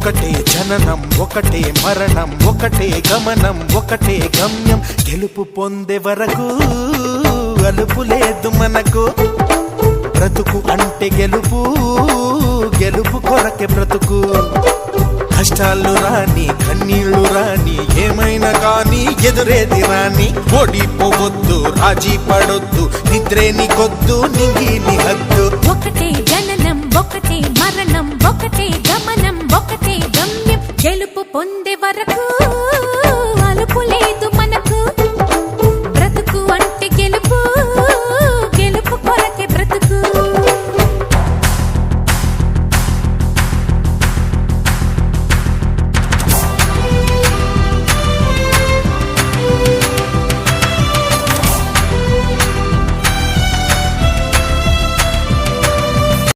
ఒకటే జననం ఒకటే మరణం ఒకటే గమనం ఒకటే గమ్యం గెలుపు పొందే వరకు అలుపు లేదు మనకు బ్రతుకు అంటే గెలుపు గెలుపు కొరకే బ్రతుకు కష్టాలు రాని కన్నీళ్లు రాని ఏమైనా కానీ ఎదురేది రాని ఓడిపోవద్దు రాజీ పడొద్దు నిద్రే నీకొద్దు నింగిని హద్దు ఒకటే జననం ఒకటే మరణం ఒకటే గమనం ఒకటే గమ్యం గెలుపు పొందే